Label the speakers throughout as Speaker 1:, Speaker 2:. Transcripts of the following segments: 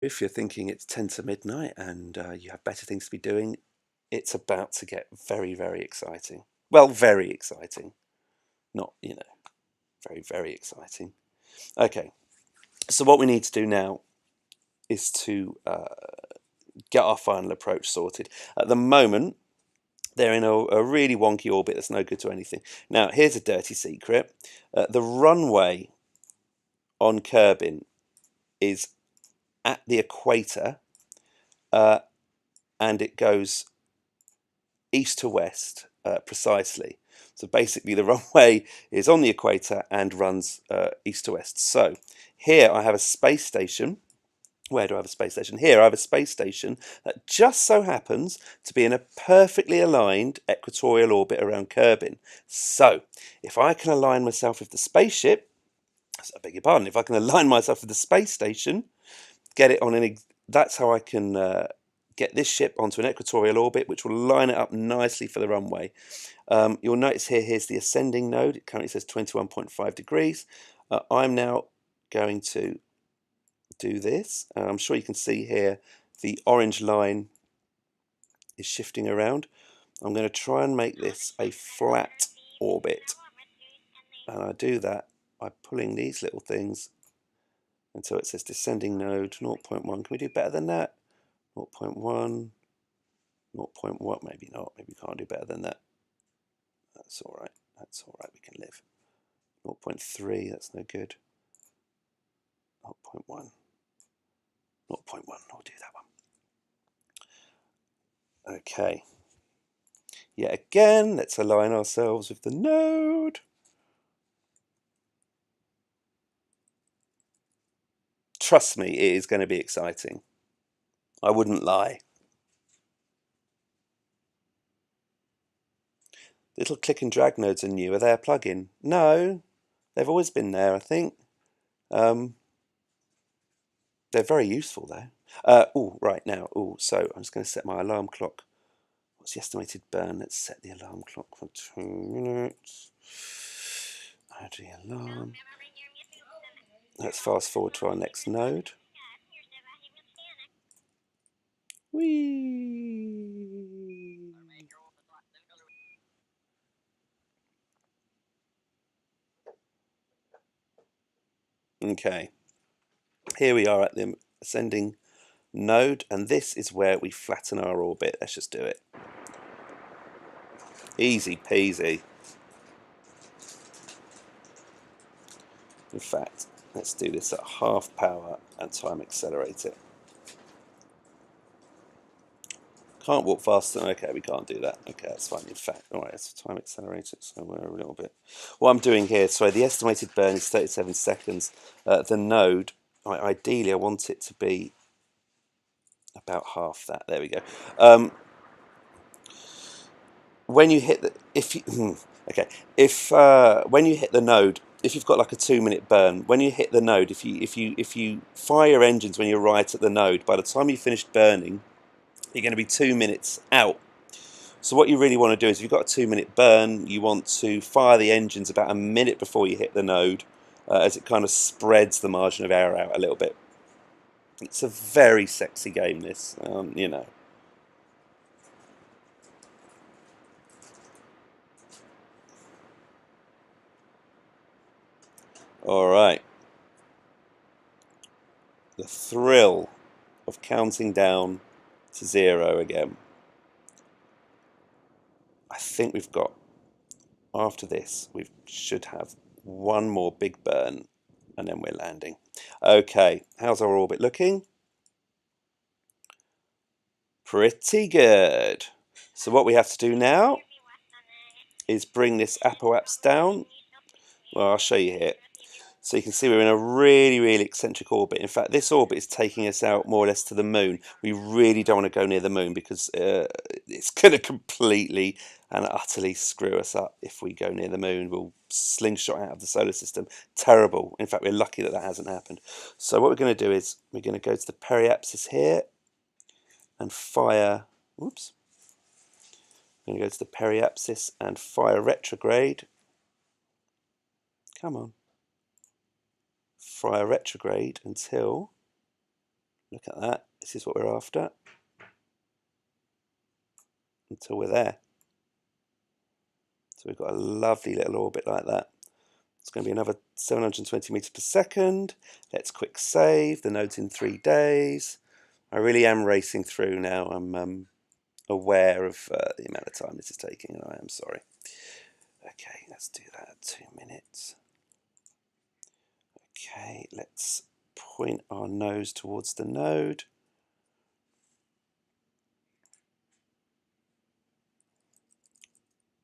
Speaker 1: If you're thinking it's 10 to midnight and you have better things to be doing, it's about to get very, very exciting. Well, very exciting. Not, very, very exciting. Okay, so what we need to do now is to get our final approach sorted. At the moment, they're in a really wonky orbit that's no good to anything. Now, here's a dirty secret. The runway on Kerbin is at the equator, and it goes east to west precisely. So basically the runway is on the equator and runs east to west. So here I have a space station. Where do I have a space station? Here I have a space station that just so happens to be in a perfectly aligned equatorial orbit around Kerbin. So if I can align myself with the spaceship, I beg your pardon, if I can align myself with the space station, get it on that's how I can get this ship onto an equatorial orbit, which will line it up nicely for the runway. You'll notice here's the ascending node. It currently says 21.5 degrees. I'm now going to do this. I'm sure you can see here the orange line is shifting around. I'm going to try and make this a flat orbit. And I do that by pulling these little things until it says descending node 0.1. Can we do better than that? 0.1, 0.1, maybe not. Maybe we can't do better than that. That's all right. That's all right. We can live. 0.3, that's no good. 0.1. 0.1, I'll do that one. Okay. Yet again, let's align ourselves with the node. Trust me, it is going to be exciting. I wouldn't lie. Little click and drag nodes are new. Are they a plugin? No, they've always been there, I think. They're very useful though. Right now. So I'm just going to set my alarm clock. What's the estimated burn? Let's set the alarm clock for 2 minutes. Add the alarm. Let's fast forward to our next node. Whee! Okay. Here we are at the ascending node, and this is where we flatten our orbit. Let's just do it. Easy peasy. In fact, let's do this at half power and time accelerate it. Can't walk faster. Okay, we can't do that. Okay, that's fine. In fact, all right, let's time accelerate it. So we're a little bit. What I'm doing here, sorry, the estimated burn is 37 seconds. The node, ideally, I want it to be about half that. There we go. When you hit the, when you hit the node, if you've got like a 2 minute burn, when you hit the node, if you fire your engines when you're right at the node, by the time you finished burning, you're going to be 2 minutes out. So what you really want to do is, if you've got a 2 minute burn, you want to fire the engines about a minute before you hit the node, as it kind of spreads the margin of error out a little bit. It's a very sexy game, this, All right. The thrill of counting down to 0 again. I think we've got, after this, we should have one more big burn and then we're landing. Okay, how's our orbit looking? Pretty good. So what we have to do now is bring this apoapse down. Well, I'll show you here. So you can see we're in a really, really eccentric orbit. In fact, this orbit is taking us out more or less to the moon. We really don't want to go near the moon because it's going to completely and utterly screw us up if we go near the moon. We'll slingshot out of the solar system. Terrible. In fact, we're lucky that that hasn't happened. So what we're going to do is we're going to go to the periapsis here and fire. Whoops. We're going to go to the periapsis and fire retrograde. Come on. Fire retrograde until Look at that. This is what we're after. Until we're there. So we've got a lovely little orbit like that. It's going to be another 720 meters per second. Let's quick save. The node's in 3 days. I really am racing through now. I'm aware of the amount of time this is taking, and I am sorry. Okay, let's do that. 2 minutes. Okay, let's point our nose towards the node.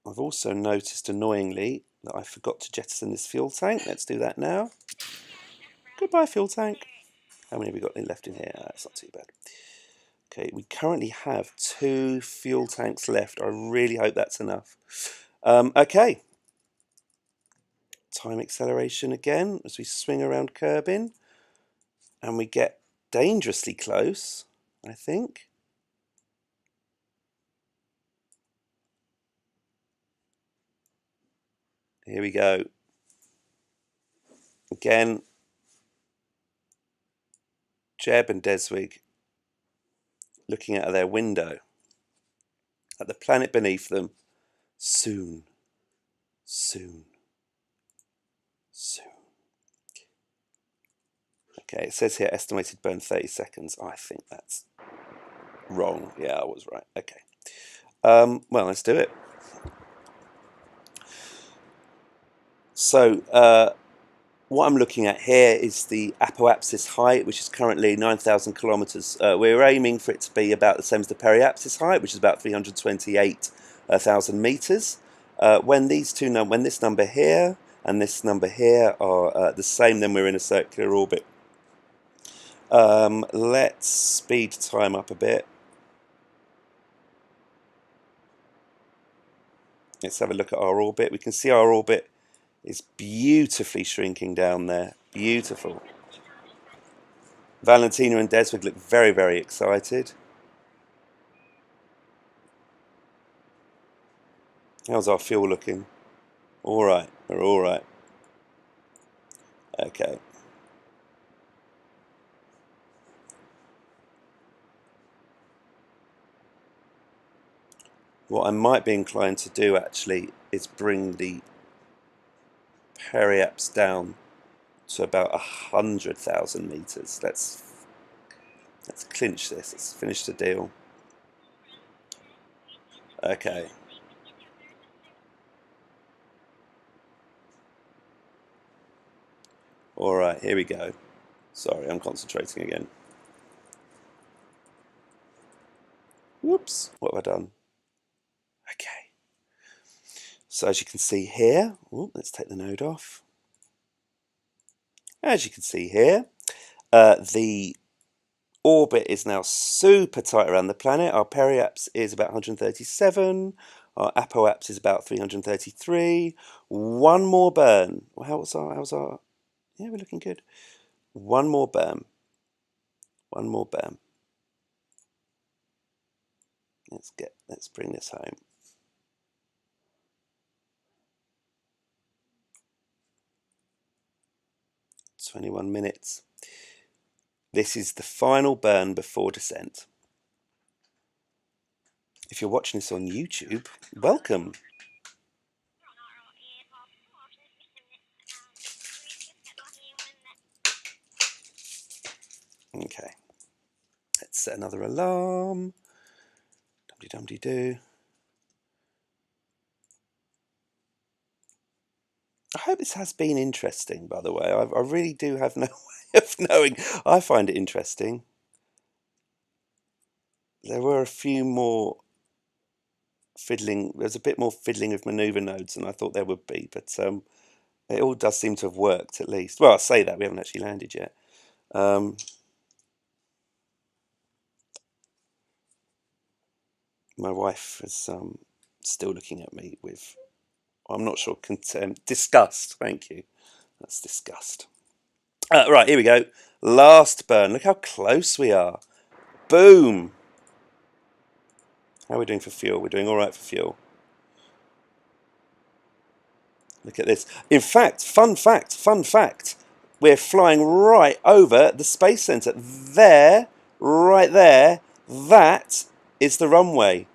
Speaker 1: I've also noticed, annoyingly, that I forgot to jettison this fuel tank. Let's do that now. Goodbye, fuel tank. How many have we got left in here? That's not too bad. Okay, we currently have 2 fuel tanks left. I really hope that's enough. Okay. Time acceleration again as we swing around Kerbin. And we get dangerously close, I think. Here we go. Again, Jeb and Deswig looking out of their window at the planet beneath them. Soon, soon, soon. Okay, it says here estimated burn 30 seconds. I think that's wrong. Yeah, I was right. Okay. Well, let's do it. So, what I'm looking at here is the apoapsis height, which is currently 9,000 kilometers. We're aiming for it to be about the same as the periapsis height, which is about 328,000 meters. When this number here and this number here are the same, then we're in a circular orbit. Let's speed time up a bit. Let's have a look at our orbit. We can see our orbit is beautifully shrinking down there. Beautiful. Valentina and Deswig look very, very excited. How's our fuel looking? All right, we're all right. Okay. What I might be inclined to do actually is bring the periaps down to about 100,000 meters. Let's clinch this. Let's finish the deal. Okay. All right, here we go. Sorry, I'm concentrating again. Whoops, what have I done? Okay. So as you can see here, let's take the node off. As you can see here, the orbit is now super tight around the planet. Our periaps is about 137. Our apoaps is about 333. One more burn. Well, how's our? Yeah, we're looking good. One more burn. One more burn. Let's bring this home. "21 minutes. This is the final burn before descent. If you're watching this on YouTube, welcome. Okay. Let's set another alarm. Dum-de-dum-de-doo. I hope this has been interesting, by the way. I really do have no way of knowing. I find it interesting. There were a few more fiddling. There's a bit more fiddling of manoeuvre nodes than I thought there would be, but it all does seem to have worked at least. Well, I say that, we haven't actually landed yet. My wife is still looking at me with, I'm not sure, contempt. Disgust, thank you. That's disgust. Right, here we go. Last burn. Look how close we are. Boom. How are we doing for fuel? We're doing all right for fuel. Look at this. In fact, fun fact, we're flying right over the Space Center. There right there, that is the runway.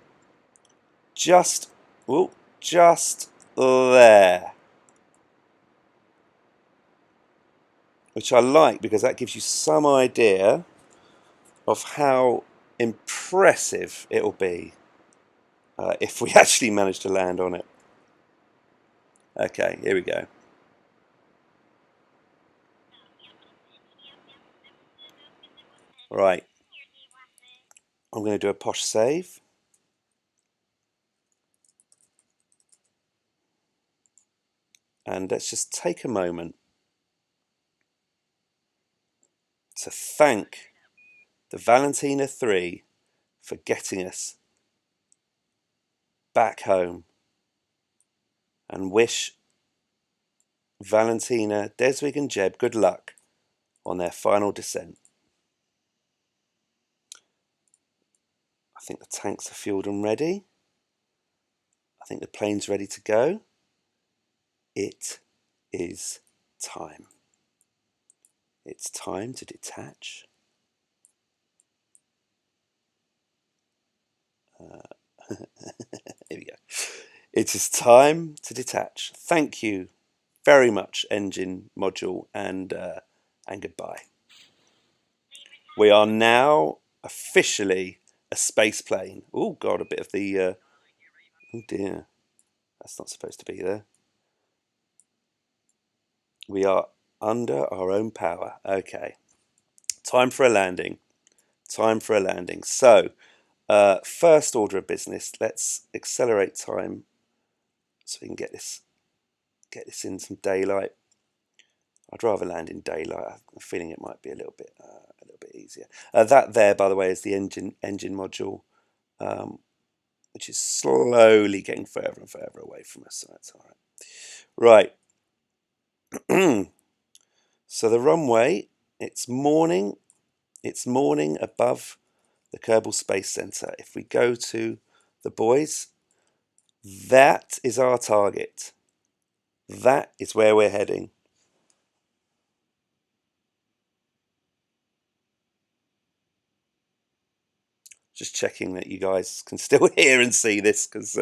Speaker 1: Just, oh, just there. Which I like because that gives you some idea of how impressive it'll be if we actually manage to land on it. Okay, here we go. Right, I'm going to do a posh save. And let's just take a moment to thank the Valentina 3 for getting us back home and wish Valentina, Deswig and Jeb good luck on their final descent. I think the tanks are fueled and ready. I think the plane's ready to go. It is time. It's time to detach. Here we go. It is time to detach. Thank you very much, engine module, and goodbye. We are now officially a space plane. Oh God, a bit of the. Oh dear, that's not supposed to be there. We are under our own power. Okay, time for a landing. Time for a landing. So, first order of business. Let's accelerate time so we can get this in some daylight. I'd rather land in daylight. I'm feeling it might be a little bit easier. That there, by the way, is the engine module, which is slowly getting further and further away from us. So that's all right. Right. So the runway. It's morning. It's morning above the Kerbal Space Center. If we go to the buoys, that is our target. That is where we're heading. Just checking that you guys can still hear and see this, because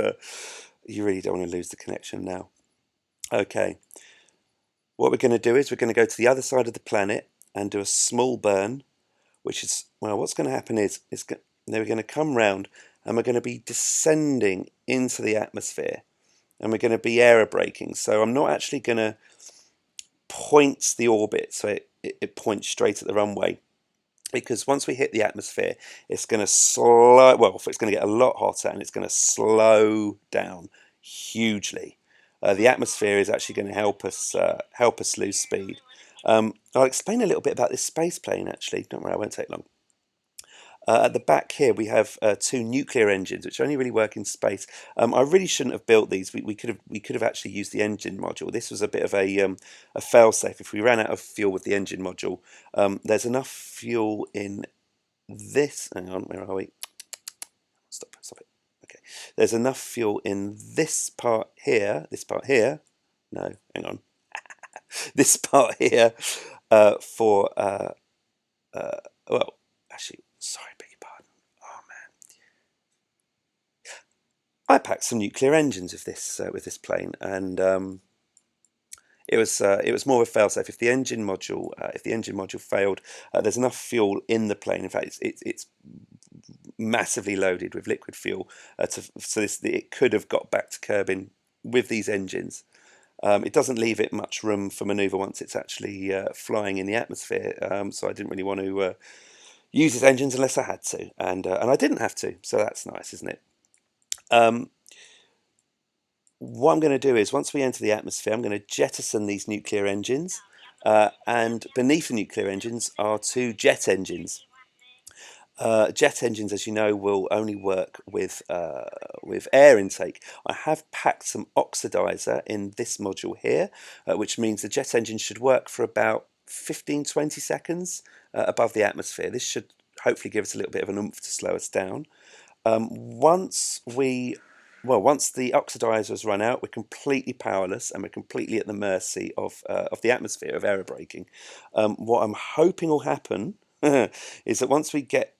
Speaker 1: you really don't want to lose the connection now. Okay. What we're going to do is we're going to go to the other side of the planet and do a small burn, which is, well, what's going to happen is we're going to come round and we're going to be descending into the atmosphere and we're going to be aerobraking. So I'm not actually going to point the orbit so it points straight at the runway, because once we hit the atmosphere, it's going to slow, well, it's going to get a lot hotter and it's going to slow down hugely. The atmosphere is actually going to help us lose speed. I'll explain a little bit about this space plane, actually. Don't worry, I won't take long. At the back here, we have two nuclear engines, which only really work in space. I really shouldn't have built these. We could have actually used the engine module. This was a bit of a fail-safe. If we ran out of fuel with the engine module, there's enough fuel in this. Hang on, where are we? Stop it. Okay, there's enough fuel in this part here. This part here. No, hang on. This part here for well, actually, sorry, beg your pardon. Oh man, I packed some nuclear engines with this plane, and it was more of a failsafe. If the engine module failed, there's enough fuel in the plane. In fact, it's massively loaded with liquid fuel, so it could have got back to Kerbin with these engines. It doesn't leave it much room for manoeuvre once it's actually flying in the atmosphere. So I didn't really want to use its engines unless I had to, and I didn't have to. So that's nice, isn't it? What I'm going to do is, once we enter the atmosphere, I'm going to jettison these nuclear engines, and beneath the nuclear engines are two jet engines. Jet engines, as you know, will only work with air intake. I have packed some oxidizer in this module here, which means the jet engine should work for about 15-20 seconds above the atmosphere. This should hopefully give us a little bit of an oomph to slow us down. Once the oxidizer has run out, we're completely powerless and we're completely at the mercy of the atmosphere, of aerobraking. What I'm hoping will happen is that once we get